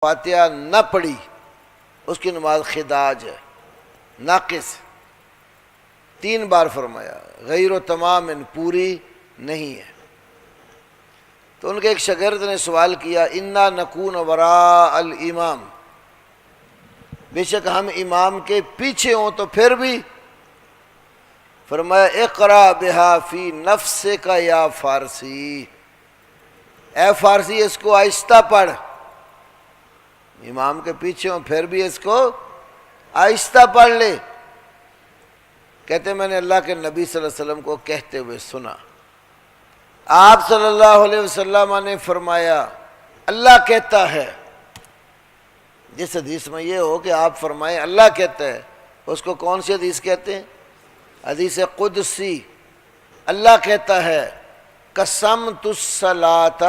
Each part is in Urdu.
فاتحہ نہ پڑھی اس کی نماز خداج ہے، ناقص۔ 3 بار فرمایا، غیر و تمام پوری نہیں ہے۔ تو ان کے ایک شاگرد نے سوال کیا، انا نکون وراء الامام، بے شک ہم امام کے پیچھے ہوں تو پھر بھی؟ فرمایا اقرا بہا فی نفسک یا فارسی، اے فارسی اس کو آہستہ پڑھ۔ امام کے پیچھے ہوں پھر بھی اس کو آہستہ پڑھ لے۔ کہتے میں نے اللہ کے نبی صلی اللہ علیہ وسلم کو کہتے ہوئے سنا، آپ صلی اللہ علیہ وسلم نے فرمایا اللہ کہتا ہے۔ جس حدیث میں یہ ہو کہ آپ فرمائیں اللہ کہتا ہے، اس کو کون سی حدیث کہتے ہیں؟ حدیث قدسی۔ اللہ کہتا ہے قسمت الصلاۃ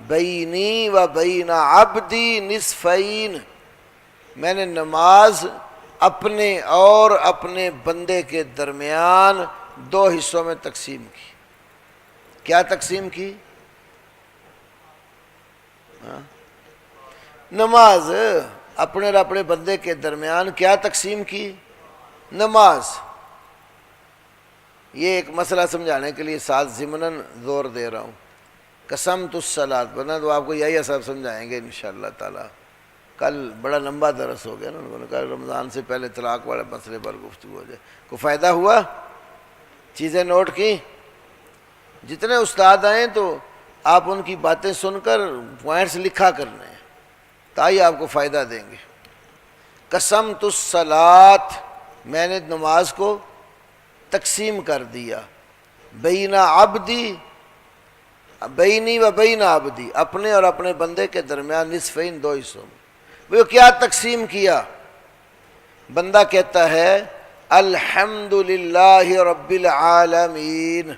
بینی و بین عبدی نصفین، میں نے نماز اپنے اور اپنے بندے کے درمیان 2 حصوں میں تقسیم کی۔ کیا تقسیم کی؟ نماز اپنے اور اپنے بندے کے درمیان کیا تقسیم کی؟ نماز۔ یہ ایک مسئلہ سمجھانے کے لیے ساتھ ضمناً زور دے رہا ہوں، قسمت الصلاۃ، ورنہ تو آپ کو یہی سب سمجھائیں گے انشاءاللہ تعالی۔ کل بڑا لمبا درس ہو گیا نا، انہوں نے کہا رمضان سے پہلے طلاق والے مسئلے پر گفتگو ہو جائے۔ کوئی فائدہ ہوا؟ چیزیں نوٹ کی؟ جتنے استاد آئیں تو آپ ان کی باتیں سن کر پوائنٹس لکھا کرنے ہیں، تاہی آپ کو فائدہ دیں گے۔ قسمت الصلاۃ، میں نے نماز کو تقسیم کر دیا، بین عبدی، بینی و بین عبدی، اپنے اور اپنے بندے کے درمیان نصفین، 2 حصوں میں۔ وہ کیا تقسیم کیا؟ بندہ کہتا ہے الحمدللہ رب العالمین،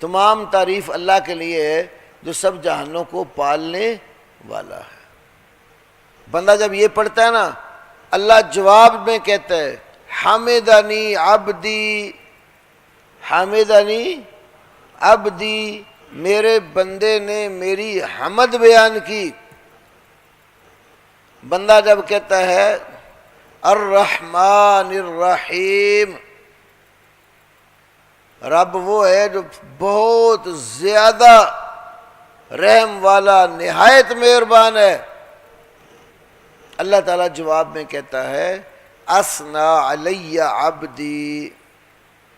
تمام تعریف اللہ کے لیے ہے جو سب جہانوں کو پالنے والا ہے۔ بندہ جب یہ پڑھتا ہے نا، اللہ جواب میں کہتا ہے حمدنی عبدی، حمدنی عبدی، میرے بندے نے میری حمد بیان کی۔ بندہ جب کہتا ہے الرحمن الرحیم، رب وہ ہے جو بہت زیادہ رحم والا، نہایت مہربان ہے، اللہ تعالیٰ جواب میں کہتا ہے اثنا علی عبدی،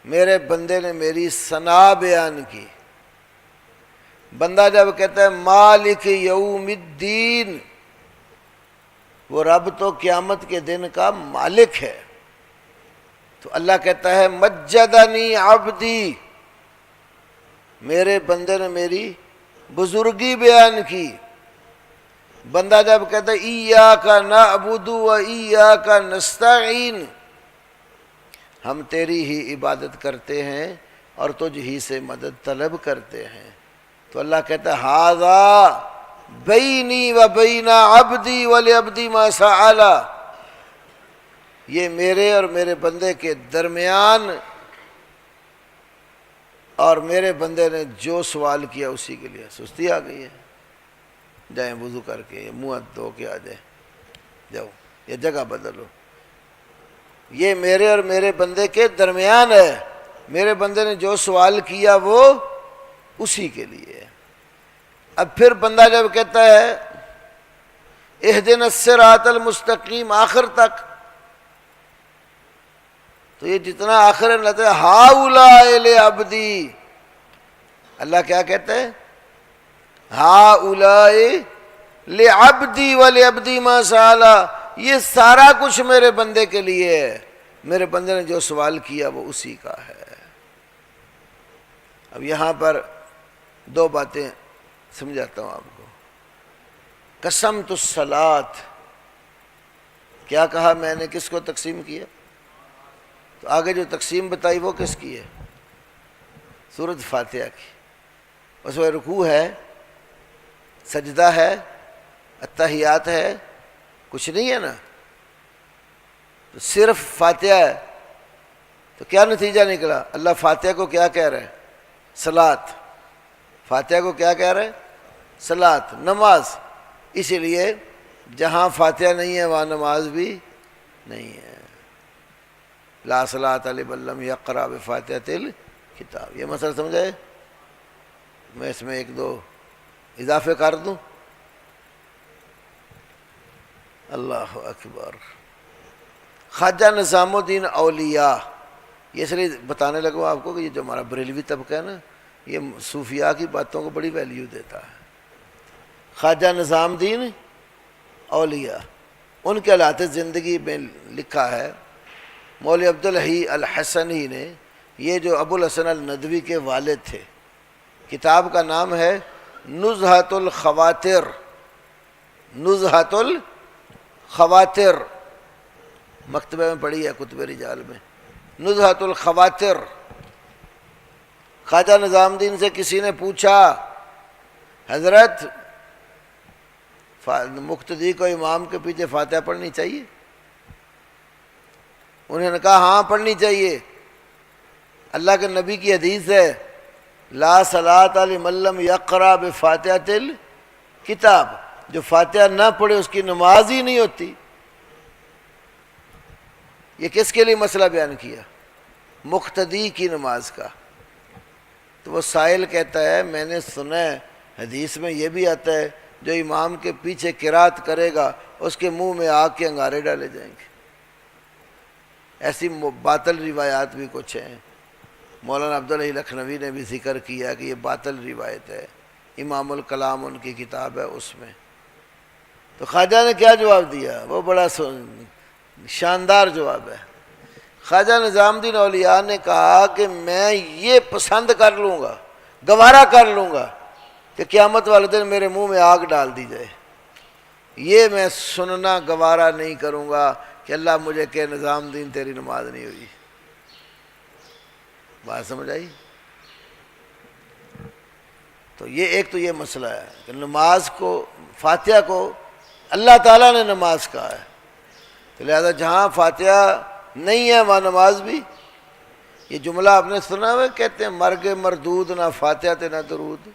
میرے بندے نے میری ثنا بیان کی۔ بندہ جب کہتا ہے مالک یوم الدین، وہ رب تو قیامت کے دن کا مالک ہے، تو اللہ کہتا ہے مجدنی عبدی، میرے بندے نے میری بزرگی بیان کی۔ بندہ جب کہتا ہے ایاک نعبد و ایاک نستعین، ہم تیری ہی عبادت کرتے ہیں اور تجھ ہی سے مدد طلب کرتے ہیں، تو اللہ کہتا ہے ھذا بینی و بین عبدی ولعبدی ما سأل، یہ میرے اور میرے بندے کے درمیان، اور میرے بندے نے جو سوال کیا اسی کے لیے۔ سستی آ گئی ہے، جائیں وضو کر کے منہ ہاتھ دھو کے آ جائیں، جاؤ یہ جگہ بدلو۔ یہ میرے اور میرے بندے کے درمیان ہے، میرے بندے نے جو سوال کیا وہ اسی کے لیے ہے۔ اب پھر بندہ جب کہتا ہے اہدنا الصراط المستقیم آخر تک، تو یہ جتنا آخر میں لگتا ہے ہاؤلاء لعبدی، اللہ کیا کہتا ہے ہاؤلاء لعبدی ولعبدی ما سأل، یہ سارا کچھ میرے بندے کے لیے ہے، میرے بندے نے جو سوال کیا وہ اسی کا ہے۔ اب یہاں پر 2 باتیں سمجھاتا ہوں آپ کو۔ قسمت الصلاۃ، کیا کہا میں نے کس کو تقسیم کیا؟ تو آگے جو تقسیم بتائی وہ کس کی ہے؟ سورۃ فاتحہ کی۔ اس میں رکوع ہے، سجدہ ہے، اتحیات ہے، کچھ نہیں ہے نا، تو صرف فاتحہ ہے، تو کیا نتیجہ نکلا؟ اللہ فاتحہ کو کیا کہہ رہا ہے؟ صلاۃ۔ فاتحہ کو کیا کہہ رہے ہیں؟ صلاۃ، نماز۔ اسی لیے جہاں فاتحہ نہیں ہے وہاں نماز بھی نہیں ہے. لا صلاۃ لمن لم یقرأ بفاتحۃ الکتاب. یہ مسئلہ سمجھائے؟ میں اس میں ایک دو اضافے کر دوں. اللہ اکبر. خواجہ نظام الدین اولیاء، یہ اس لیے بتانے لگا آپ کو کہ یہ جو ہمارا بریلوی طبقہ ہے نا، یہ صوفیاء کی باتوں کو بڑی ویلیو دیتا ہے. خواجہ نظام الدین اولیاء، ان کے حالات زندگی میں لکھا ہے مولوی عبدالحی الحسنی نے، یہ جو ابو الحسن الندوی کے والد تھے. کتاب کا نام ہے نزہۃ الخواطر. نزہۃ الخواطر مکتبہ میں پڑھی ہے، کتب رجال میں. نزہۃ الخواطر. خواجہ نظام الدین سے کسی نے پوچھا حضرت مقتدی کو امام کے پیچھے فاتحہ پڑھنی چاہیے؟ انہوں نے کہا ہاں پڑھنی چاہیے. اللہ کے نبی کی حدیث ہے لا صلاۃ لمن لم یقرأ بفاتحۃ الکتاب. جو فاتحہ نہ پڑھے اس کی نماز ہی نہیں ہوتی. یہ کس کے لیے مسئلہ بیان کیا؟ مقتدی کی نماز کا. تو وہ سائل کہتا ہے میں نے سنا ہے حدیث میں یہ بھی آتا ہے جو امام کے پیچھے قرات کرے گا اس کے منہ میں آگ کے انگارے ڈالے جائیں گے. ایسی باطل روایات بھی کچھ ہیں. مولانا عبدالحی لکھنوی نے بھی ذکر کیا کہ یہ باطل روایت ہے. امام الکلام ان کی کتاب ہے اس میں. تو خواجہ نے کیا جواب دیا؟ وہ بڑا شاندار جواب ہے. خواجہ نظام الدین اولیاء نے کہا کہ میں یہ پسند کر لوں گا، گوارا کر لوں گا کہ قیامت والے دن میرے منہ میں آگ ڈال دی جائے. یہ میں سننا گوارا نہیں کروں گا کہ اللہ مجھے کہ نظام الدین تیری نماز نہیں ہوئی. بات سمجھ آئی؟ تو یہ ایک تو یہ مسئلہ ہے کہ نماز کو، فاتحہ کو اللہ تعالیٰ نے نماز کہا ہے، تو لہذا جہاں فاتحہ نہیں ہے وہاں نماز بھی. یہ جملہ آپ نے سنا ہے، کہتے ہیں مرگ مردود نہ فاتحہ تے نہ درود.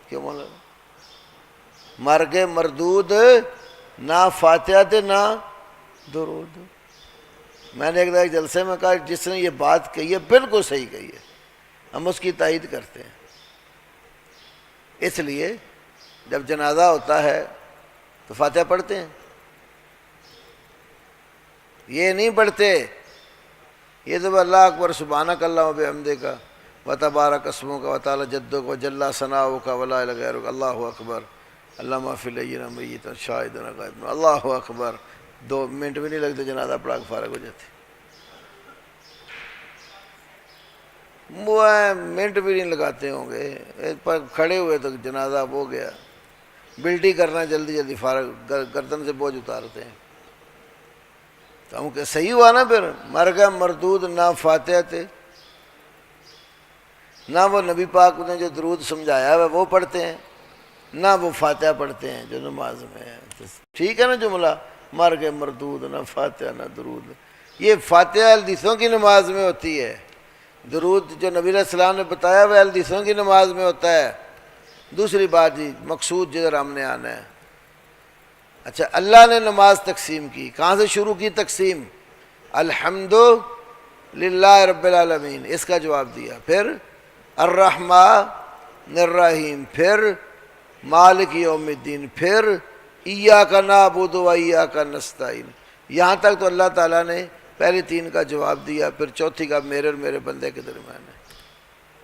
کیوں مولانا؟ مرگ مردود نہ فاتحہ تے نہ درود. میں نے ایک جلسے میں کہا جس نے یہ بات کہی ہے بالکل صحیح کہی ہے، ہم اس کی تائید کرتے ہیں. اس لیے جب جنازہ ہوتا ہے تو فاتحہ پڑھتے ہیں، یہ نہیں پڑھتے یہ تو اللہ اکبر سبحانک اللہ و بحمدک و تبارک اسمک و تعالی جدک و جل ثناؤک ولا الہ غیرک اللہ اکبر اللہم اغفر لینا میتا شاہدنا غائبنا اللہ اکبر. 2 منٹ بھی نہیں لگتے جنازہ پڑھا کے فارغ ہو جاتے. منٹ بھی نہیں لگاتے ہوں گے پر کھڑے ہوئے تو جنازہ ہو گیا. بلٹی کرنا جلدی جلدی فارغ، گردن سے بوجھ اتارتے ہیں. تو ہم کہ صحیح ہوا نا پھر. مرگا مردود نہ فاتحہ تھے نہ وہ نبی پاک نے جو درود سمجھایا ہے وہ پڑھتے ہیں، نہ وہ فاتحہ پڑھتے ہیں جو نماز میں ہے. ٹھیک ہے نا جملہ؟ مرگ مردود نہ فاتحہ نہ درود. یہ فاتحہ حدیثوں کی نماز میں ہوتی ہے، درود جو نبی علیہ السلام نے بتایا وہ حدیثوں کی نماز میں ہوتا ہے. دوسری بات جی مقصود جدھر ہم نے آنا ہے. اچھا اللہ نے نماز تقسیم کی، کہاں سے شروع کی تقسیم؟ الحمد للہ رب العالمین، اس کا جواب دیا. پھر الرحمن الرحیم، پھر مالک یوم الدین، پھر ایاک نعبد و ایاک نستعین. یہاں تک تو اللہ تعالیٰ نے پہلی 3 کا جواب دیا، پھر چوتھی کا میرے اور میرے بندے کے درمیان ہے.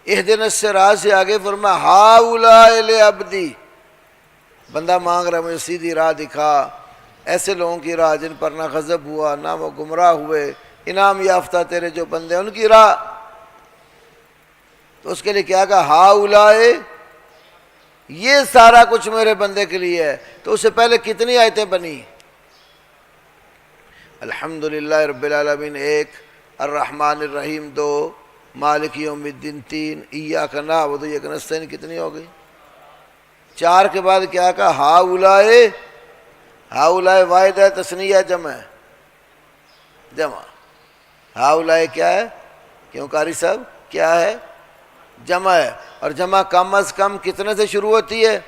اہدنا الصراط سے آگے فرمایا ہؤلاء لعبدی، بندہ مانگ رہا مجھے سیدھی راہ دکھا، ایسے لوگوں کی راہ جن پر نہ غضب ہوا نہ وہ گمراہ ہوئے، انعام یافتہ تیرے جو بندے ان کی راہ. تو اس کے لیے کیا کہا؟ ہؤلاء، یہ سارا کچھ میرے بندے کے لیے ہے. تو اس سے پہلے کتنی آیتیں بنی؟ الحمدللہ رب العالمین 1، الرحمن الرحیم 2، مالک یوم الدین 3، ایاک نعبد و ایاک نستعین کتنی ہو گئی؟ 4 کے بعد کیا کہا؟ ہؤلاء. ہؤلاء واحد ہے تثنیہ جمع ہے؟ جمع. ہؤلاء کیا ہے؟ کیوں قاری صاحب کیا ہے؟ جمع ہے. اور جمع کم از کم کتنے سے شروع ہوتی ہے؟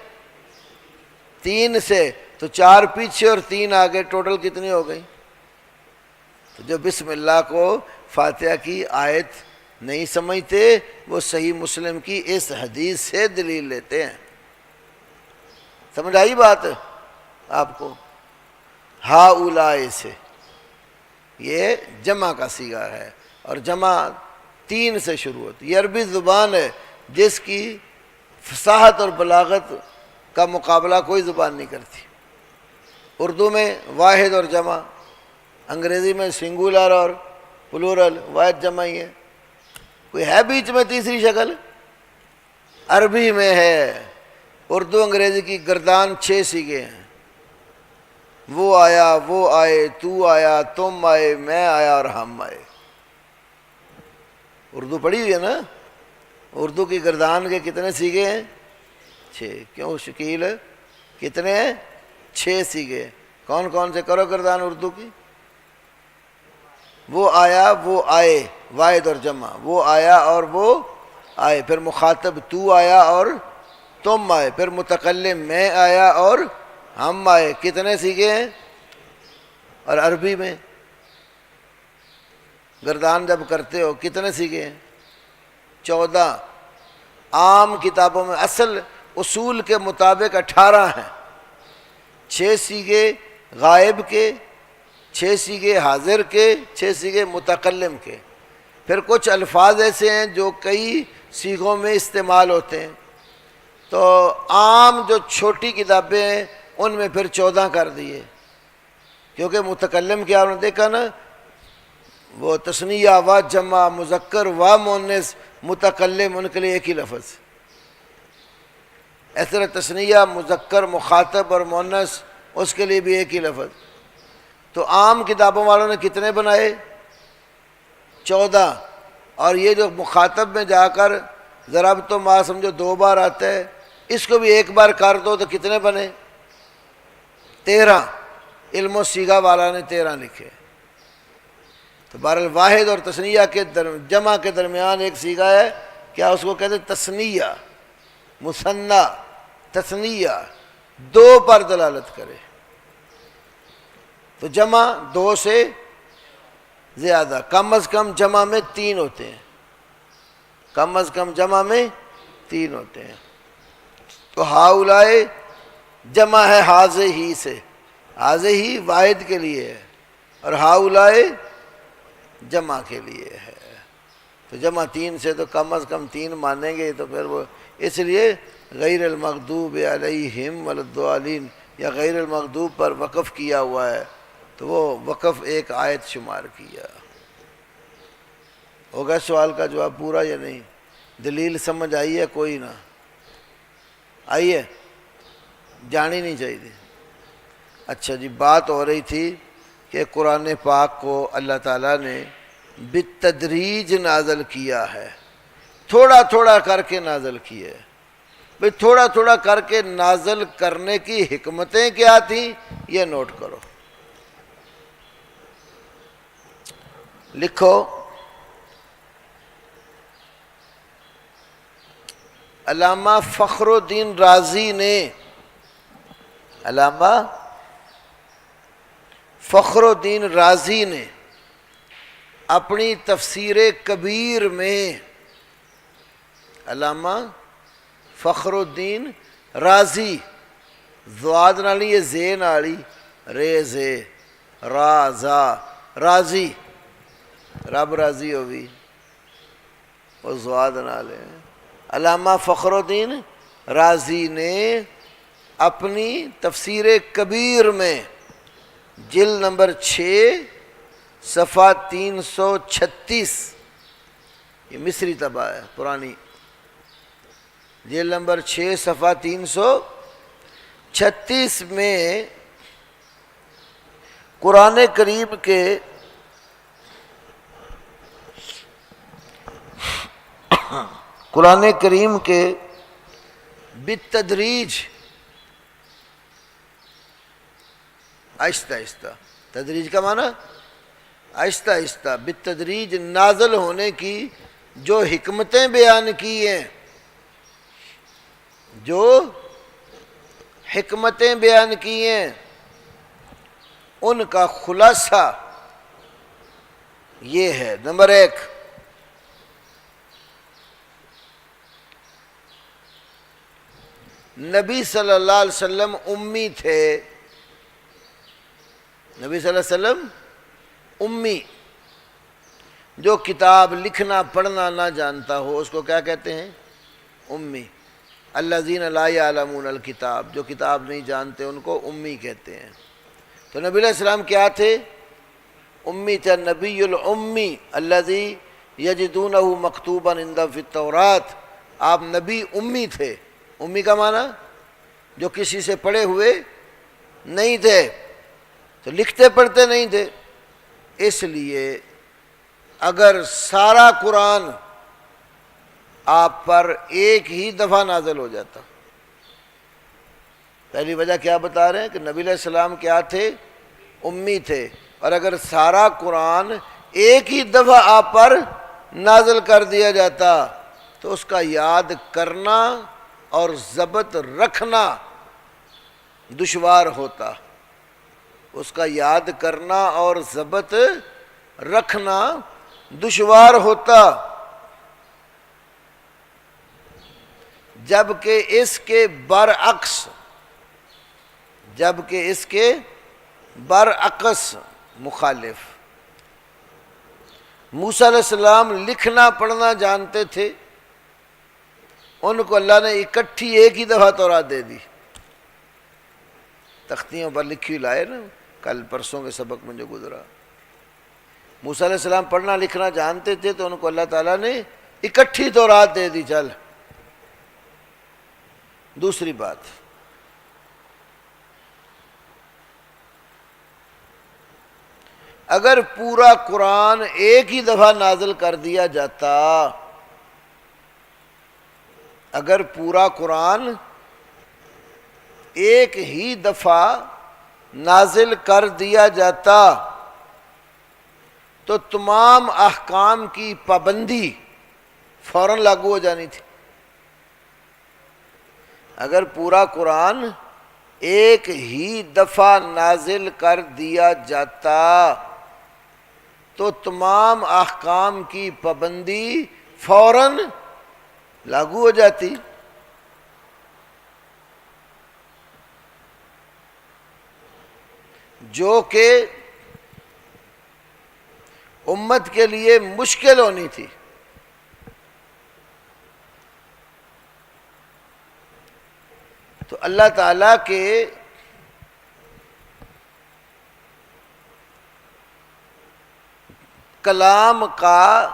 3 سے تو 4 پیچھے اور 3 آگے، ٹوٹل کتنی ہو گئی؟ تو جو بسم اللہ کو فاتحہ کی آیت نہیں سمجھتے وہ صحیح مسلم کی اس حدیث سے دلیل لیتے ہیں۔ سمجھ آئی بات آپ کو؟ ہا اولائے سے یہ جمع کا صیغہ ہے، اور جمع 3 سے شروع ہوتی ہے۔ یہ عربی زبان ہے جس کی فصاحت اور بلاغت کا مقابلہ کوئی زبان نہیں کرتی۔ اردو میں واحد اور جمع، انگریزی میں سنگولر اور پلورل، واحد جمع ہی ہے، کوئی ہے بیچ میں تیسری شکل؟ عربی میں ہے، اردو انگریزی کی گردان 6 صیغے ہیں، وہ آیا، وہ آئے، تو آیا، تم آئے، میں آیا اور ہم آئے۔ اردو پڑھی ہوئی ہے نا؟ اردو کی گردان کے کتنے صیغے ہیں؟ 6۔ کیوں شکیل کتنے ہیں؟ 6 صیغے۔ کون کون سے؟ کرو گردان اردو کی۔ وہ آیا، وہ آئے، واحد اور جمع، وہ آیا اور وہ آئے، پھر مخاطب تو آیا اور تم آئے، پھر متکلم میں آیا اور ہم آئے۔ کتنے صیغے ہیں؟ اور عربی میں گردان جب کرتے ہو کتنے صیغے ہیں؟ 14۔ عام کتابوں میں اصل اصول کے مطابق 18 ہیں۔ 6 صیغے غائب کے، 6 صیغے حاضر کے، 6 صیغے متکلم کے۔ پھر کچھ الفاظ ایسے ہیں جو کئی صیغوں میں استعمال ہوتے ہیں، تو عام جو چھوٹی کتابیں ہیں ان میں پھر 14 کر دیے، کیونکہ متکلم کیا آپ نے دیکھا نا، وہ تثنیہ و جمع، مذکر و مؤنث، متکلم، ان کے لیے ایک ہی لفظ۔ اس طرح تثنیہ، مذکر، مخاطب اور مؤنث اس کے لیے بھی ایک ہی لفظ۔ تو عام کتابوں والوں نے کتنے بنائے؟ 14۔ اور یہ جو مخاطب میں جا کر ضرب تو ما سمجھو 2 بار آتا ہے، اس کو بھی 1 بار کر دو تو کتنے بنے؟ 13۔ علم و صیغہ والا نے 13 لکھے۔ تو بہرحال واحد اور تثنیہ کے جمع کے درمیان ایک صیغہ ہے، کیا اس کو کہتے ہیں؟ تثنیہ، مثنیٰ، تثنیہ، 2 پر دلالت کرے۔ تو جمع 2 سے زیادہ، کم از کم جمع میں 3 ہوتے ہیں، کم از کم جمع میں 3 ہوتے ہیں۔ تو ہاؤلائے جمع ہے حاضے ہی سے، حاضے ہی واحد کے لیے ہے اور ہاؤلائے جمع کے لیے ہے۔ تو جمع 3 سے تو کم از کم 3 مانیں گے، تو پھر وہ اس لیے غیر المغضوب علیہم ولا الضالین یا غیر المغضوب پر وقف کیا ہوا ہے، تو وہ وقف ایک آیت شمار کیا۔ ہوگا سوال کا جواب پورا یا نہیں؟ دلیل سمجھ آئی ہے کوئی نہ آئی ہے؟ جانی نہیں چاہیے۔ اچھا جی، بات ہو رہی تھی کہ قرآن پاک کو اللہ تعالیٰ نے بالتدریج نازل کیا ہے، تھوڑا تھوڑا کر کے نازل کیا ہے۔ بھئی تھوڑا تھوڑا کر کے نازل کرنے کی حکمتیں کیا تھیں یہ نوٹ کرو، لکھو۔ علامہ فخر الدین رازی نے، علامہ فخر الدین رازی نے اپنی تفسیر کبیر میں، علامہ فخر الدین رازی، زواد نالی یہ زے نالی، رے زے رازا، رازی، رب راضی ہوگی وہ زواد نالے۔ علامہ فخر الدین رازی نے اپنی تفسیر کبیر میں جلد نمبر 6 صفحہ 336، یہ مصری طبع ہے پرانی، جلد نمبر 6 صفحہ 336 میں قرآن کریم کے بالتدریج، آہستہ آہستہ، تدریج کا معنی آہستہ آہستہ، بالتدریج نازل ہونے کی جو حکمتیں بیان کی ہیں، جو حکمتیں بیان کی ہیں، ان کا خلاصہ یہ ہے۔ نمبر 1، نبی صلی اللہ علیہ وسلم امی تھے۔ نبی صلی اللہ علیہ وسلم امی، جو کتاب لکھنا پڑھنا نہ جانتا ہو اس کو کیا کہتے ہیں؟ امی۔ الذین لا یعلمون الکتاب، جو کتاب نہیں جانتے ان کو امی کہتے ہیں۔ تو نبی علیہ السلام کیا تھے؟ امی تھے۔ نبی الامی الذی یجدونہ مکتوبا عندہم فی التوراۃ، آپ نبی امی تھے۔ امی کا معنی جو کسی سے پڑھے ہوئے نہیں تھے، تو لکھتے پڑھتے نہیں تھے۔ اس لیے اگر سارا قرآن آپ پر ایک ہی دفعہ نازل ہو جاتا، پہلی وجہ کیا بتا رہے ہیں کہ نبی علیہ السلام کیا تھے؟ امی تھے، اور اگر سارا قرآن ایک ہی دفعہ آپ پر نازل کر دیا جاتا تو اس کا یاد کرنا اور ضبط رکھنا دشوار ہوتا۔ اس کا یاد کرنا اور ضبط رکھنا دشوار ہوتا، جبکہ اس کے برعکس مخالف، موسیٰ علیہ السلام لکھنا پڑھنا جانتے تھے، ان کو اللہ نے اکٹھی ایک ہی دفعہ تورات دے دی، تختیوں پر لکھی لائے نا، کل پرسوں کے سبق میں جو گزرا۔ موسیٰ علیہ السلام پڑھنا لکھنا جانتے تھے تو ان کو اللہ تعالیٰ نے اکٹھی تورات دے دی۔ چل دوسری بات، اگر پورا قرآن ایک ہی دفعہ نازل کر دیا جاتا، اگر پورا قرآن ایک ہی دفعہ نازل کر دیا جاتا تو تمام احکام کی پابندی فوراً لاگو ہو جانی تھی۔ اگر پورا قرآن ایک ہی دفعہ نازل کر دیا جاتا تو تمام احکام کی پابندی فوراً لاگو ہو جاتی۔ جو کہ امت کے لیے مشکل ہونی تھی۔ تو اللہ تعالیٰ کے کلام کا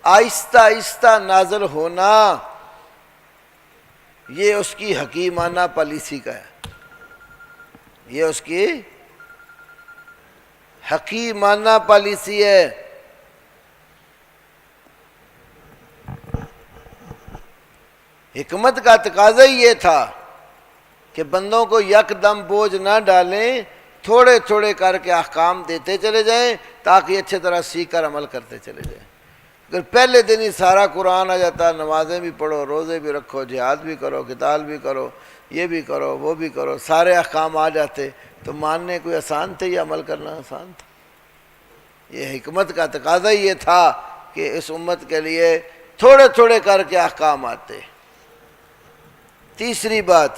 آہستہ آہستہ نازل ہونا، یہ اس کی حکیمانہ پالیسی کا ہے، یہ اس کی حکیمانہ پالیسی ہے۔ حکمت کا تقاضا ہی یہ تھا کہ بندوں کو یکدم بوجھ نہ ڈالیں، تھوڑے تھوڑے کر کے احکام دیتے چلے جائیں تاکہ اچھے طرح سیکھ کر عمل کرتے چلے جائیں۔ اگر پہلے دن ہی سارا قرآن آ جاتا، نمازیں بھی پڑھو، روزے بھی رکھو، جہاد بھی کرو، قتال بھی کرو، یہ بھی کرو، وہ بھی کرو، سارے احکام آ جاتے تو ماننے کوئی آسان تھے یا عمل کرنا آسان تھا؟ یہ حکمت کا تقاضا ہی یہ تھا کہ اس امت کے لیے تھوڑے تھوڑے کر کے احکام آتے۔ تیسری بات،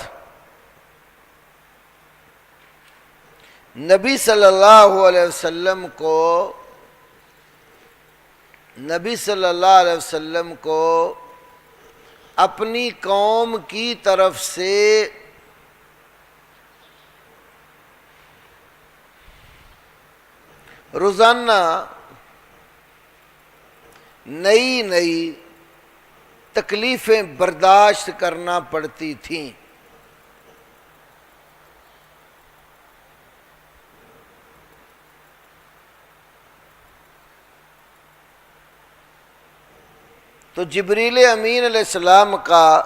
نبی صلی اللہ علیہ وسلم کو اپنی قوم کی طرف سے روزانہ نئی نئی تکلیفیں برداشت کرنا پڑتی تھیں۔ تو جبریل امین علیہ السلام کا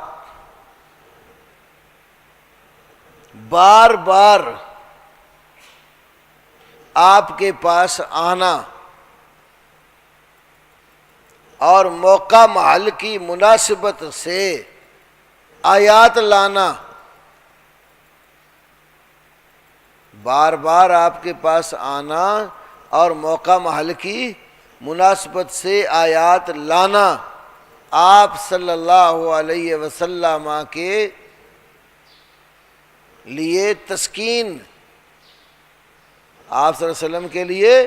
بار بار آپ کے پاس آنا اور موقع محل کی مناسبت سے آیات لانا، بار بار آپ کے پاس آنا اور موقع محل کی مناسبت سے آیات لانا آپ صلی اللہ علیہ وسلم کے لیے تسکین، آپ صلی اللہ علیہ وسلم کے لیے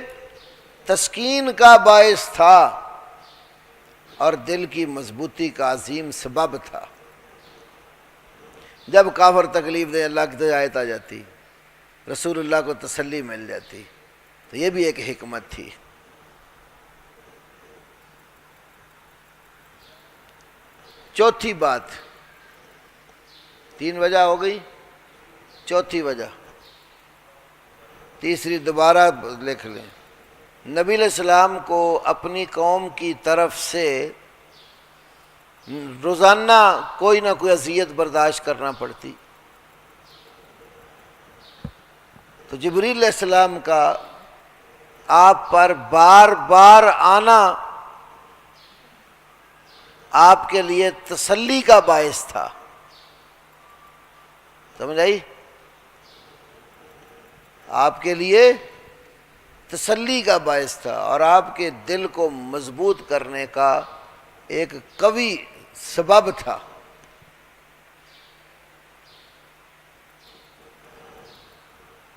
تسکین کا باعث تھا اور دل کی مضبوطی کا عظیم سبب تھا۔ جب کافر تکلیف دے اللہ کی آیت آ جاتی، رسول اللہ کو تسلی مل جاتی، تو یہ بھی ایک حکمت تھی۔ چوتھی بات، 3 وجہ ہو گئی، چوتھی وجہ، تیسری دوبارہ لکھ لیں۔ نبی علیہ السلام کو اپنی قوم کی طرف سے روزانہ کوئی نہ کوئی اذیت برداشت کرنا پڑتی، تو جبریل علیہ السلام کا آپ پر بار بار آنا آپ کے لیے تسلی کا باعث تھا۔ سمجھ آئی؟ آپ کے لیے تسلی کا باعث تھا اور آپ کے دل کو مضبوط کرنے کا ایک قوی سبب تھا۔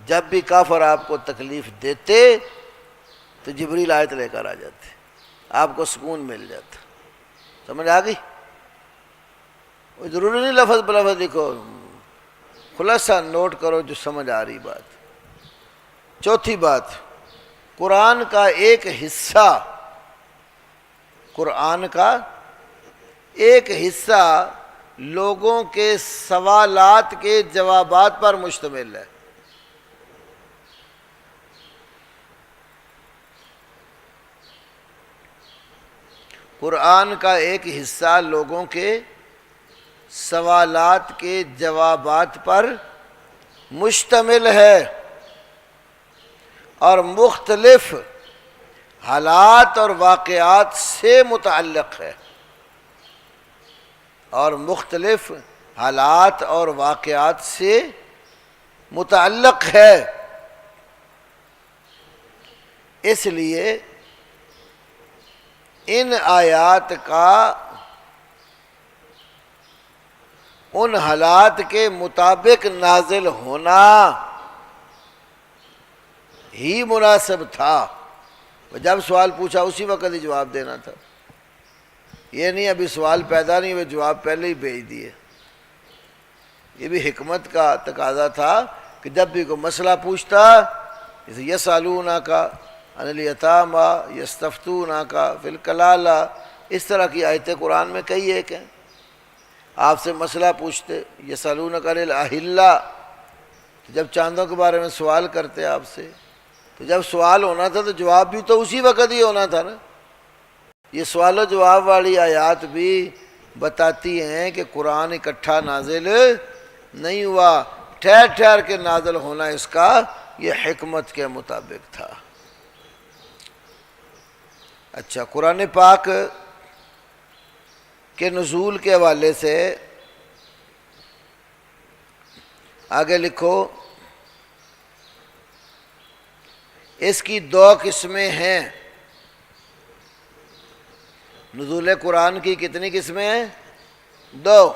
جب بھی کافر آپ کو تکلیف دیتے تو جبریل آیت لے کر آ جاتے، آپ کو سکون مل جاتا۔ سمجھ آ گئی؟ وہ ضروری نہیں لفظ بلفظ لکھو، خلاصہ نوٹ کرو جو سمجھ آ رہی بات۔ چوتھی بات، قرآن کا ایک حصہ، قرآن کا ایک حصہ لوگوں کے سوالات کے جوابات پر مشتمل ہے۔ قرآن کا ایک حصہ لوگوں کے سوالات کے جوابات پر مشتمل ہے اور مختلف حالات اور واقعات سے متعلق ہے، اور مختلف حالات اور واقعات سے متعلق ہے۔ اس لیے ان آیات کا ان حالات کے مطابق نازل ہونا ہی مناسب تھا۔ جب سوال پوچھا اسی وقت ہی جواب دینا تھا، یہ نہیں ابھی سوال پیدا نہیں ہوئے جواب پہلے ہی بھیج دیے۔ یہ بھی حکمت کا تقاضا تھا کہ جب بھی کوئی مسئلہ پوچھتا، جیسے یسألونک عن الیتامی یستفتونک فی الکلالہ، اس طرح کی آیتیں قرآن میں کئی ایک ہیں۔ آپ سے مسئلہ پوچھتے، یسألونک عن الاہلہ، جب چاندوں کے بارے میں سوال کرتے آپ سے، تو جب سوال ہونا تھا تو جواب بھی تو اسی وقت ہی ہونا تھا نا۔ یہ سوال و جواب والی آیات بھی بتاتی ہیں کہ قرآن اکٹھا نازل نہیں ہوا، ٹھہر ٹھہر کے نازل ہونا اس کا یہ حکمت کے مطابق تھا۔ اچھا، قرآن پاک کے نزول کے حوالے سے آگے لکھو، اس کی 2 قسمیں ہیں۔ نزول قرآن کی کتنی قسمیں ہیں؟ 2۔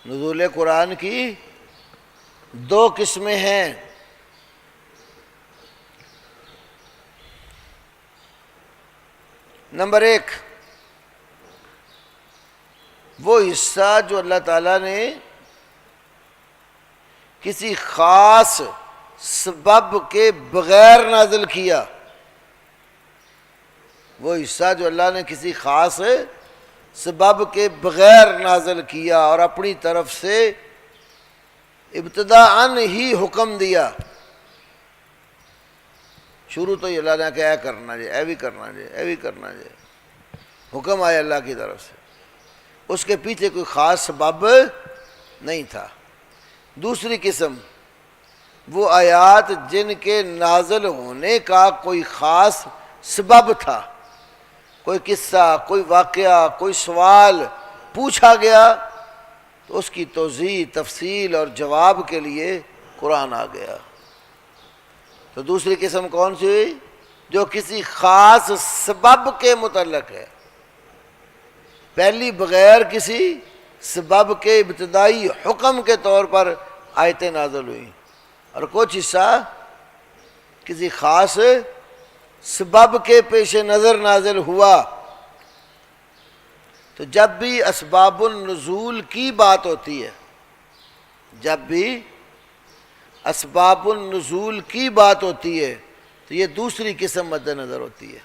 نزول قرآن کی 2 قسمیں ہیں۔ نمبر 1، وہ حصہ جو اللہ تعالیٰ نے کسی خاص سبب کے بغیر نازل کیا، وہ حصہ جو اللہ نے کسی خاص سبب کے بغیر نازل کیا اور اپنی طرف سے ابتداءً ہی حکم دیا۔ شروع تو یہ اللہ نے کہا کرنا جائے، اے بھی کرنا جائے، اے بھی کرنا جائے، حکم آیا اللہ کی طرف سے، اس کے پیچھے کوئی خاص سبب نہیں تھا۔ دوسری قسم، وہ آیات جن کے نازل ہونے کا کوئی خاص سبب تھا، کوئی قصہ، کوئی واقعہ، کوئی سوال پوچھا گیا، تو اس کی توضیح، تفصیل اور جواب کے لیے قرآن آ گیا۔ تو دوسری قسم کون سی ہوئی؟ جو کسی خاص سبب کے متعلق ہے۔ پہلی بغیر کسی سبب کے ابتدائی حکم کے طور پر آیتیں نازل ہوئی، اور کچھ حصہ کسی خاص سبب کے پیش نظر نازل ہوا۔ تو جب بھی اسباب النزول کی بات ہوتی ہے، جب بھی اسباب النزول کی بات ہوتی ہے تو یہ دوسری قسم مد نظر ہوتی ہے۔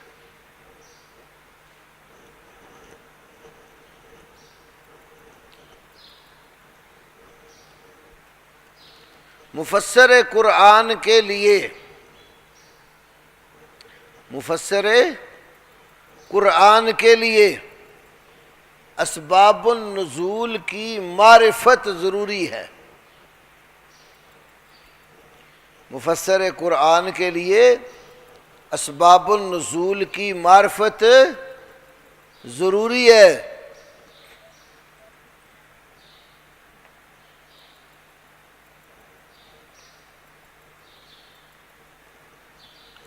مفسر قرآن کے لیے، مفسر قرآن کے لیے اسباب النزول کی معرفت ضروری ہے۔ مفسر قرآن کے لیے اسباب النزول کی معرفت ضروری ہے۔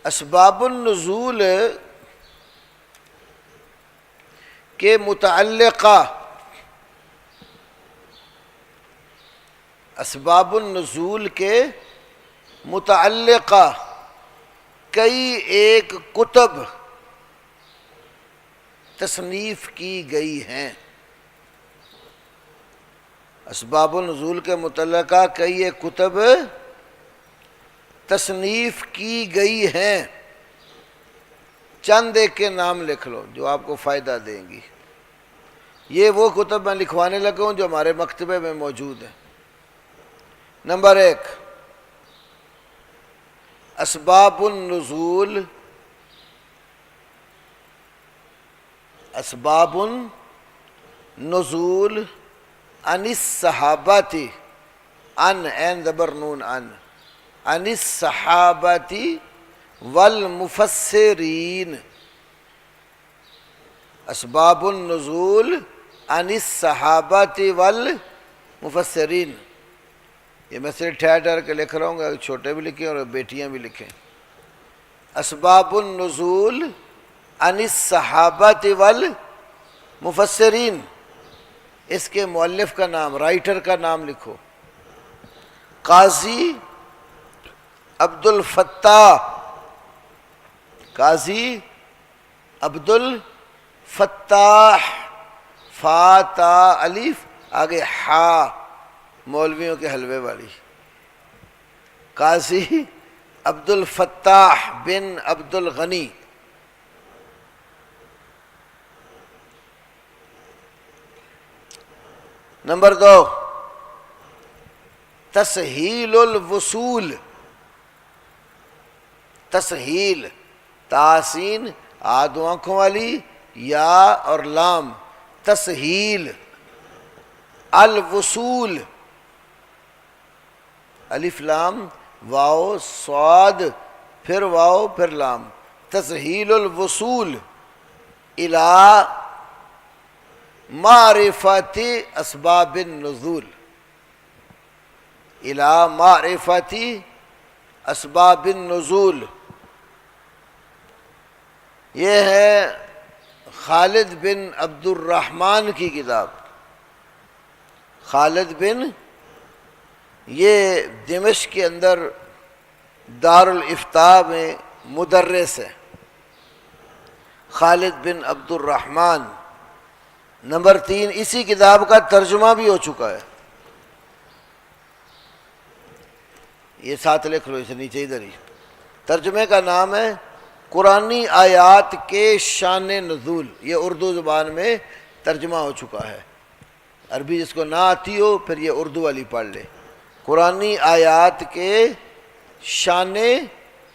اسباب النزول کے متعلقہ، اسباب النزول کے متعلقہ کئی ایک کتب تصنیف کی گئی ہیں۔ اسباب النزول کے متعلقہ کئی ایک کتب تصنیف کی گئی ہیں۔ چند ایک کے نام لکھ لو جو آپ کو فائدہ دیں گی۔ یہ وہ کتب میں لکھوانے لگا ہوں جو ہمارے مکتبے میں موجود ہیں۔ نمبر 1، اسباب النزول، اسباب النزول عن الصحابۃ، عن عین زبر نون عن الصحابۃ والمفسرین۔ اسباب النزول عن الصحابۃ والمفسرین، یہ میں صرف ٹھہر ٹھہر کے لکھ رہا ہوں گا، چھوٹے بھی لکھیں اور بیٹیاں بھی لکھیں۔ اسباب النزول عن الصحابۃ والمفسرین، اس کے مؤلف کا نام، رائٹر کا نام لکھو، قاضی عبد الفتاح، قاضی عبد الفتاح، فا تا الف آگے ہا، مولویوں کے حلوے والی، قاضی عبد الفتاح بن عبد الغنی۔ نمبر 2، تسہیل الوصول، تسہیل، تاسین آدو آنکھوں والی، یا اور لام، تسہیل، الوصول، الف لام واو صاد پھر واو پھر لام، تسہیل الوصول الی معرفت اسباب النزول، الی معرفت اسباب النزول۔ یہ ہے خالد بن عبد الرحمن کی کتاب۔ خالد بن، یہ دمشق کے اندر دار الافتاء میں مدرس ہے، خالد بن عبد الرحمن۔ نمبر 3، اسی کتاب کا ترجمہ بھی ہو چکا ہے، یہ ساتھ لکھ لو اسے نیچے ادھر ہی۔ ترجمے کا نام ہے قرآنی آیات کے شان نزول، یہ اردو زبان میں ترجمہ ہو چکا ہے۔ عربی جس کو نہ آتی ہو پھر یہ اردو والی پڑھ لے، قرآنی آیات کے شان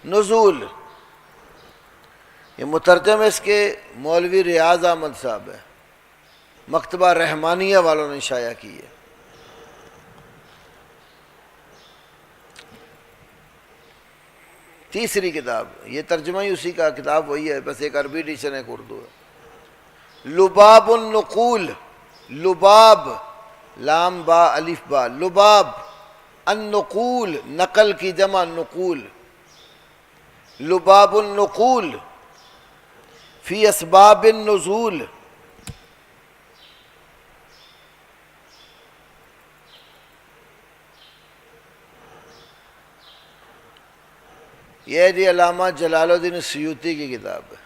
نزول۔ یہ مترجم اس کے مولوی ریاض احمد صاحب ہے، مکتبہ رحمانیہ والوں نے شائع کی ہے۔ تیسری کتاب، یہ ترجمہ ہی اسی کا، کتاب وہی ہے، بس ایک عربی ایڈیشن ایک اردو ہے۔ لباب النقول، لباب لام با الف با، لباب النقول نقل کی جمع نقول، لباب النقول فی اسباب النزول، یہ جی علامہ جلال الدین سیوطی کی کتاب ہے،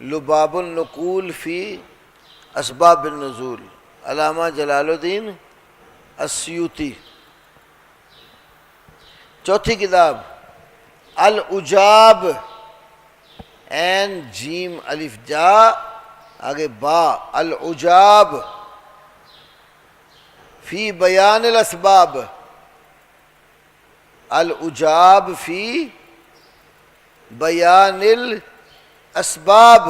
لباب النقول فی اسباب النزول، علامہ جلال الدین السیوطی۔ چوتھی کتاب العجاب، عین جیم الف جا آگے با، العجاب فی بیان الاسباب، العجاب فی بیان الاسباب،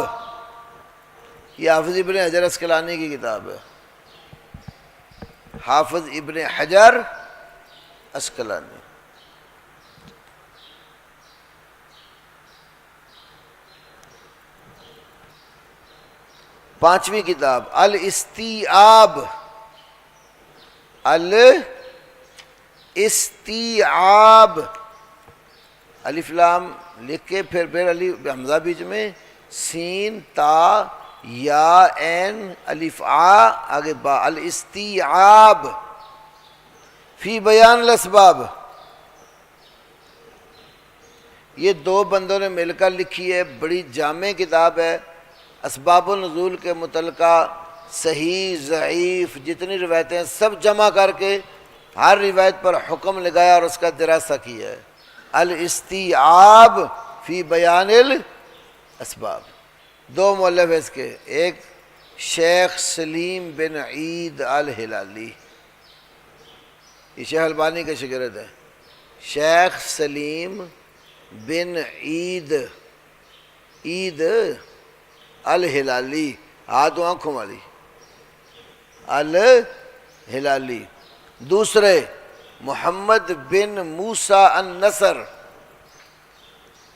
یہ حافظ ابن حجر عسقلانی کی کتاب ہے، حافظ ابن حجر عسقلانی۔ پانچویں کتاب الاستیعاب، الاستیعاب، الف لام لکھ کے پھر الف حمزہ بیچ میں، سین تا یا عین الف آ آگے با، الاستیعاب فی بیان الاسباب، یہ دو بندوں نے مل کر لکھی ہے، بڑی جامع کتاب ہے، اسباب النزول کے متعلقہ صحیح ضعیف جتنی روایتیں ہیں سب جمع کر کے ہر روایت پر حکم لگایا اور اس کا دراسہ کیا ہے، الاستیعاب فی بیان الاسباب۔ دو مؤلف ہیں اس کے، ایک شیخ سلیم بن عید الہلالی، یہ شیخ البانی کے شاگرد ہے، شیخ سلیم بن عید الہلالی، ہاتھ آنکھوں والی، الہلالی۔ دوسرے محمد بن موسیٰ النصر،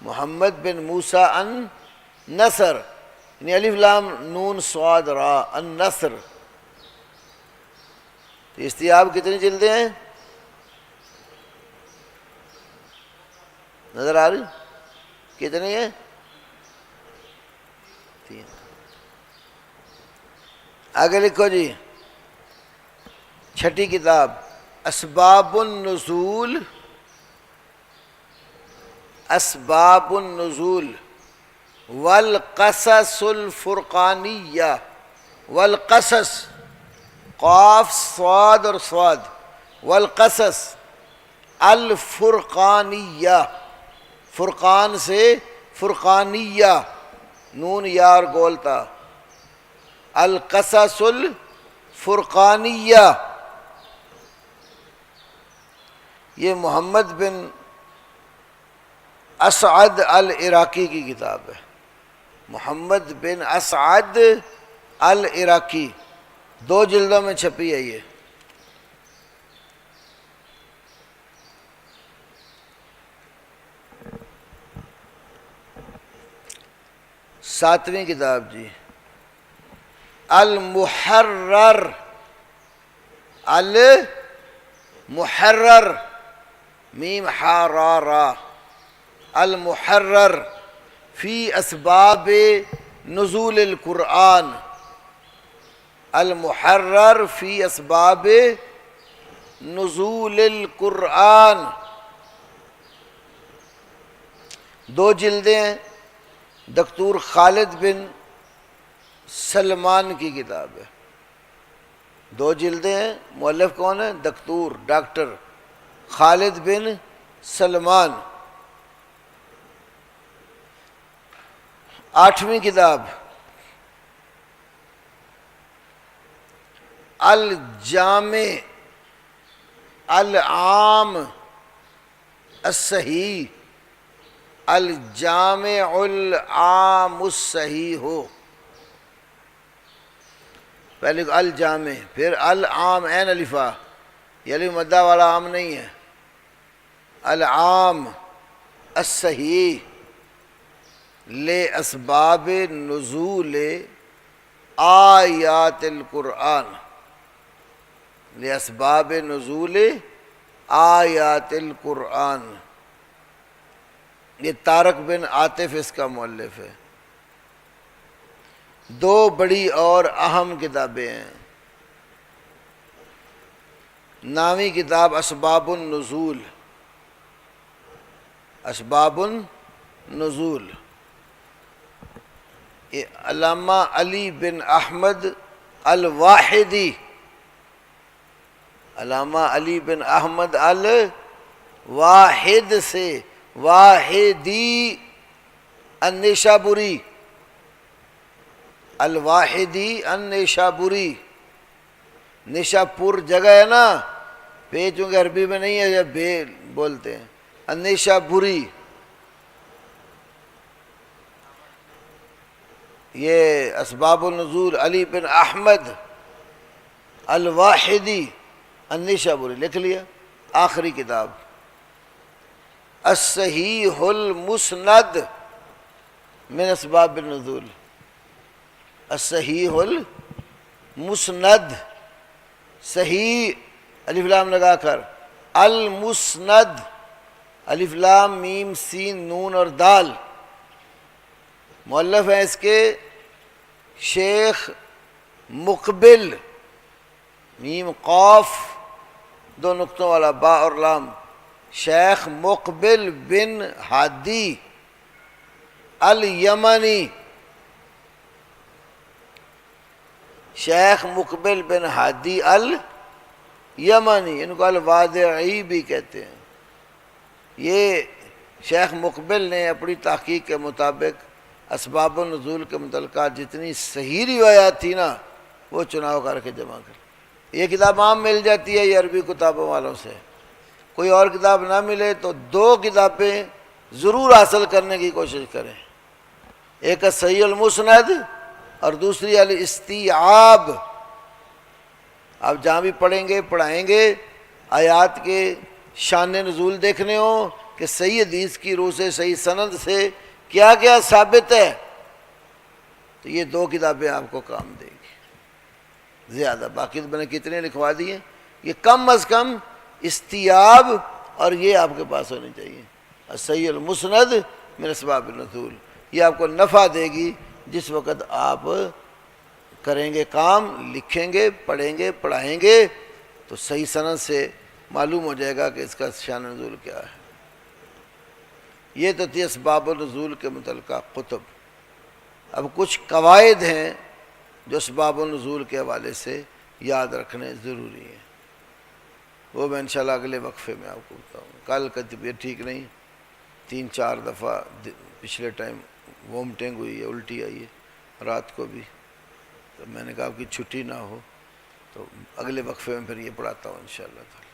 محمد بن موسیٰ النصر، یعنی الف لام نون صاد را، النصر۔ تو استیعاب کتنی جلدیں ہیں نظر آ رہی؟ کتنی ہیں؟ 3۔ آگے لکھو جی، چھٹی کتاب اسباب النزول، اسباب النزول والقصص الفرقانیہ، والقصص قاف صاد اور صاد، والقصص الفرقانیہ، فرقان سے فرقانیہ، نون یا اور گولتا، القصص الفرقانیہ، یہ محمد بن اسعد العراقی کی کتاب ہے، محمد بن اسعد العراقی، 2 جلدوں میں چھپی ہے یہ۔ ساتویں کتاب جی المحرر، المحرر میم حا را را، المحرر فی اسباب نزول القرآن، المحرر فی اسباب نزول القرآن، 2 جلدیں ہیں، دکتور خالد بن سلمان کی کتاب ہے، 2 جلدیں ہیں، مؤلف کون ہے؟ دکتور ڈاکٹر خالد بن سلمان۔ 8ویں کتاب الجامع العام الصحیح، الجامع العام الصحیح ہو، پہلے الجامع پھر العام، عین الفا، یہ الف مدہ والا عام نہیں ہے، العام الصحیح لے اسباب نزول آیات القرآن، لاسباب نزول آیات القرآن. یہ طارق بن عاطف اس کا مؤلف ہے. دو بڑی اور اہم کتابیں ہیں. نامی کتاب اسباب النزول، اسباب النزول، یہ علامہ علی بن احمد الواحدی، علامہ علی بن احمد الواحد سے واحدی النشابوری، الواحدی النشابوری. نشاپور جگہ ہے نا، پہ چونکہ عربی میں نہیں ہے، جب بے بولتے ہیں. النشابوری یہ اسباب النزول علی بن احمد الواحدی النشابوری لکھ لیا. آخری کتاب الصحیح المسند من اسباب النزول، الصحیح المسند، صحیح الف لام لگا کر، المسند الف لام میم سین نون اور دال. مؤلف ہیں اس کے شیخ مقبل، میم قاف دو نقطوں والا با اور لام، شیخ مقبل بن ہادی الیمنی، شیخ مقبل بن ہادی الیمنی، ان کو الوادعی بھی کہتے ہیں. یہ شیخ مقبل نے اپنی تحقیق کے مطابق اسباب النزول کے متعلقہ جتنی صحیح روایات تھی نا وہ چناؤ کر کے جمع کر. یہ کتاب عام مل جاتی ہے یہ عربی کتابوں والوں سے، کوئی اور کتاب نہ ملے تو دو کتابیں ضرور حاصل کرنے کی کوشش کریں. ایک صحیح المسند اور دوسری الاستیعاب. آپ جہاں بھی پڑھیں گے پڑھائیں گے آیات کے شان نزول دیکھنے ہوں کہ صحیح حدیث کی روح سے صحیح سند سے کیا کیا ثابت ہے، تو یہ دو کتابیں آپ کو کام دیں گی زیادہ. باقی تو میں نے کتنے لکھوا دیے، یہ کم از کم استیعاب اور یہ آپ کے پاس ہونی چاہیے. صحیح المسند من اسباب النزول، یہ آپ کو نفع دے گی جس وقت آپ کریں گے کام، لکھیں گے پڑھیں گے پڑھائیں گے تو صحیح سند سے معلوم ہو جائے گا کہ اس کا شان نزول کیا ہے. یہ تو تھی اسباب النزول کے متعلقہ کتب. اب کچھ قواعد ہیں جو اسباب النزول کے حوالے سے یاد رکھنے ضروری ہیں، وہ میں انشاءاللہ اگلے وقفے میں آپ کو بتاؤں. کل کا طبیعت ٹھیک نہیں، 3-4 دفعہ پچھلے ٹائم وومٹنگ ہوئی ہے، الٹی آئی ہے رات کو بھی، تو میں نے کہا کہ چھٹی نہ ہو تو اگلے وقفے میں پھر یہ پڑھاتا ہوں انشاءاللہ تعالی.